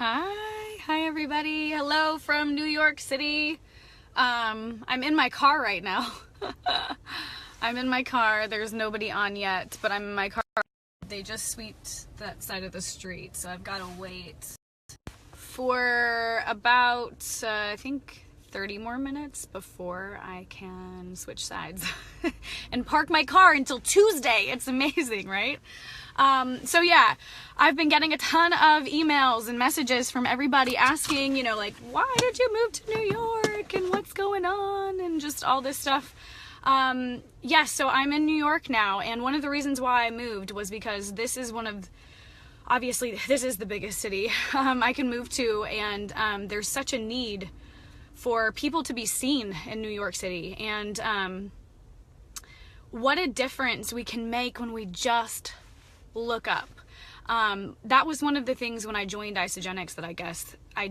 Hi everybody. Hello from New York City. I'm in my car right now. I'm in my car. There's nobody on yet, but I'm in my car. They just sweeped that side of the street, so I've got to wait for about, I think 30 more minutes before I can switch sides and park my car until Tuesday. It's amazing, right? So yeah, I've been getting a ton of emails and messages from everybody asking, you know, like, why did you move to New York and what's going on and just all this stuff. Yes, so I'm in New York now, and one of the reasons why I moved was because this is obviously this is the biggest city I can move to, and there's such a need for people to be seen in New York City, and what a difference we can make when we just look up. That was one of the things when I joined Isagenix that I guess I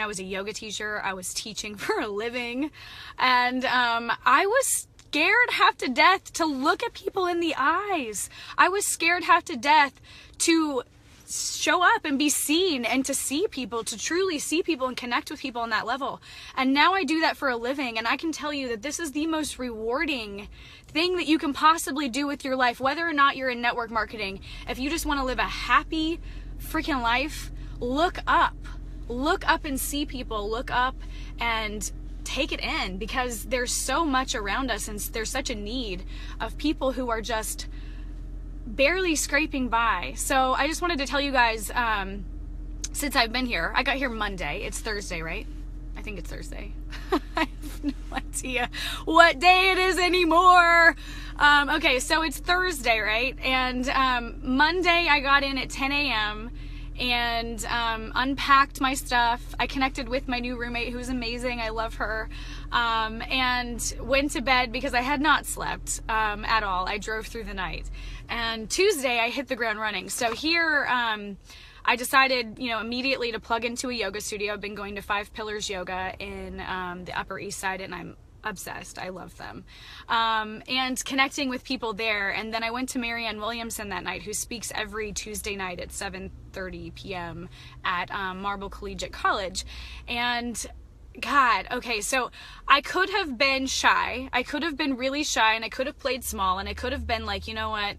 was a yoga teacher. I was teaching for a living, and I was scared half to death to look at people in the eyes. I was scared half to death to show up and be seen and to see people, to truly see people and connect with people on that level. And now I do that for a living, and I can tell you that this is the most rewarding thing that you can possibly do with your life, whether or not you're in network marketing. If you just want to live a happy freaking life, look up and see people, look up and take it in, because there's so much around us, and there's such a need of people who are just barely scraping by. So I just wanted to tell you guys, since I've been here, I got here Monday. It's Thursday, right? I think it's Thursday. I have no idea what day it is anymore. Okay, so it's Thursday, right? And Monday I got in at 10 a.m. and unpacked my stuff. I connected with my new roommate, who's amazing. I love her. And went to bed because I had not slept at all. I drove through the night. And Tuesday I hit the ground running. So here I decided, immediately to plug into a yoga studio. I've been going to 5 Pillars Yoga in the Upper East Side, and I'm obsessed. I love them. And connecting with people there. And then I went to Marianne Williamson that night, who speaks every Tuesday night at 7:30 p.m. at Marble Collegiate College. And God, okay, so I could have been shy. I could have been really shy, and I could have played small, and I could have been like, you know what?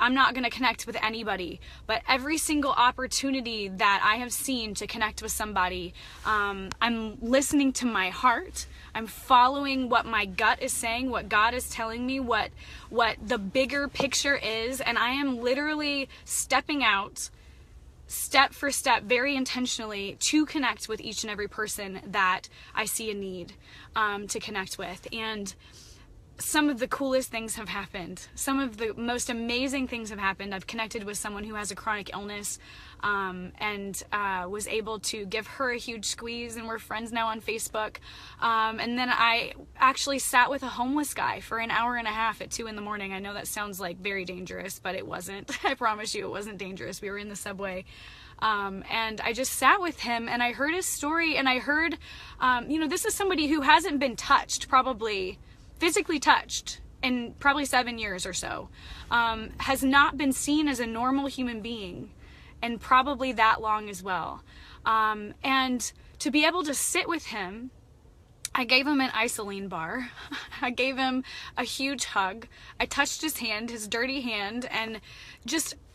I'm not going to connect with anybody. But every single opportunity that I have seen to connect with somebody, I'm listening to my heart. I'm following what my gut is saying, what God is telling me, what the bigger picture is. And I am literally stepping out, step for step, very intentionally, to connect with each and every person that I see a need to connect with. And some of the coolest things have happened. Some of the most amazing things have happened. I've connected with someone who has a chronic illness, and was able to give her a huge squeeze, and we're friends now on Facebook. And then I actually sat with a homeless guy for an hour and a half at 2 a.m. I know that sounds like very dangerous, but it wasn't. I promise you it wasn't dangerous. We were in the subway. And I just sat with him, and I heard his story, and I heard, this is somebody who hasn't been touched, probably physically touched, in probably 7 years or so, has not been seen as a normal human being, and probably that long as well. And to be able to sit with him, I gave him an Isoline bar. I gave him a huge hug. I touched his hand, his dirty hand, and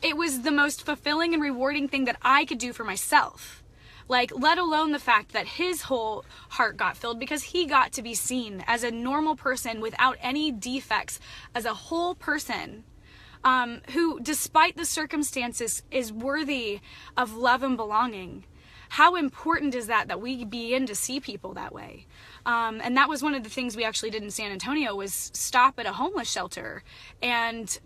it was the most fulfilling and rewarding thing that I could do for myself. Let alone the fact that his whole heart got filled because he got to be seen as a normal person without any defects, as a whole person who, despite the circumstances, is worthy of love and belonging. How important is that we begin to see people that way? And that was one of the things we actually did in San Antonio, was stop at a homeless shelter, and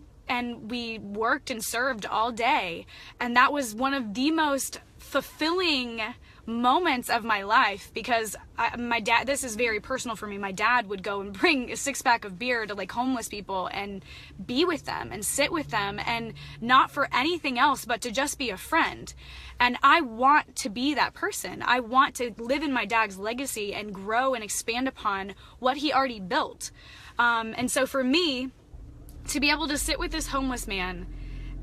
we worked and served all day. And that was one of the most fulfilling moments of my life, because my dad, this is very personal for me, my dad would go and bring a 6-pack of beer to homeless people and be with them and sit with them, and not for anything else but to just be a friend. And I want to be that person. I want to live in my dad's legacy and grow and expand upon what he already built. And so for me, to be able to sit with this homeless man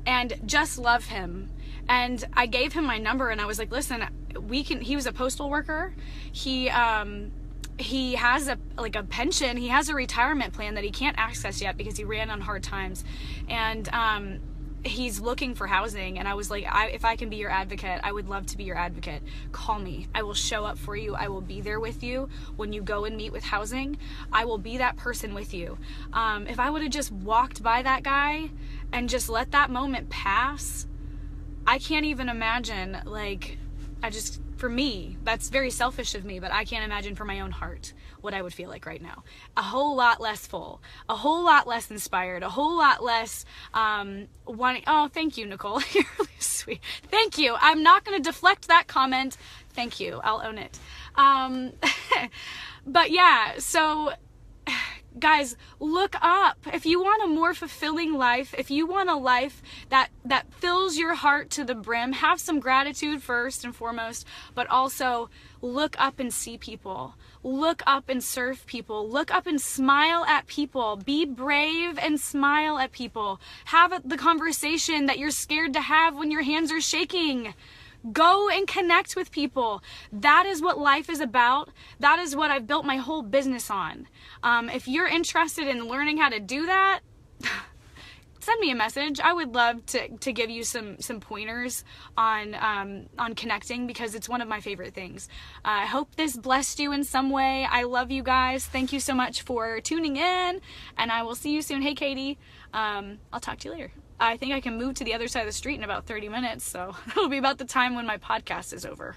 and just love him And I gave him my number and I was like, listen, he was a postal worker. He has a pension. He has a retirement plan that he can't access yet because he ran on hard times. And he's looking for housing. And I was like, if I can be your advocate, I would love to be your advocate. Call me. I will show up for you. I will be there with you when you go and meet with housing. I will be that person with you. If I would have just walked by that guy and just let that moment pass, I can't even imagine, for me, that's very selfish of me, but I can't imagine for my own heart what I would feel like right now. A whole lot less full, a whole lot less inspired, a whole lot less wanting. Oh, thank you, Nicole. You're really sweet. Thank you. I'm not going to deflect that comment. Thank you. I'll own it. But yeah, so guys, look up. If you want a more fulfilling life, if you want a life that fills your heart to the brim, have some gratitude first and foremost, but also look up and see people. Look up and serve people. Look up and smile at people. Be brave and smile at people. Have the conversation that you're scared to have when your hands are shaking. Go and connect with people. That is what life is about. That is what I've built my whole business on. If you're interested in learning how to do that, send me a message. I would love to give you some pointers on connecting, because it's one of my favorite things. I hope this blessed you in some way. I love you guys. Thank you so much for tuning in, and I will see you soon. Hey, Katie. I'll talk to you later. I think I can move to the other side of the street in about 30 minutes, so it'll be about the time when my podcast is over.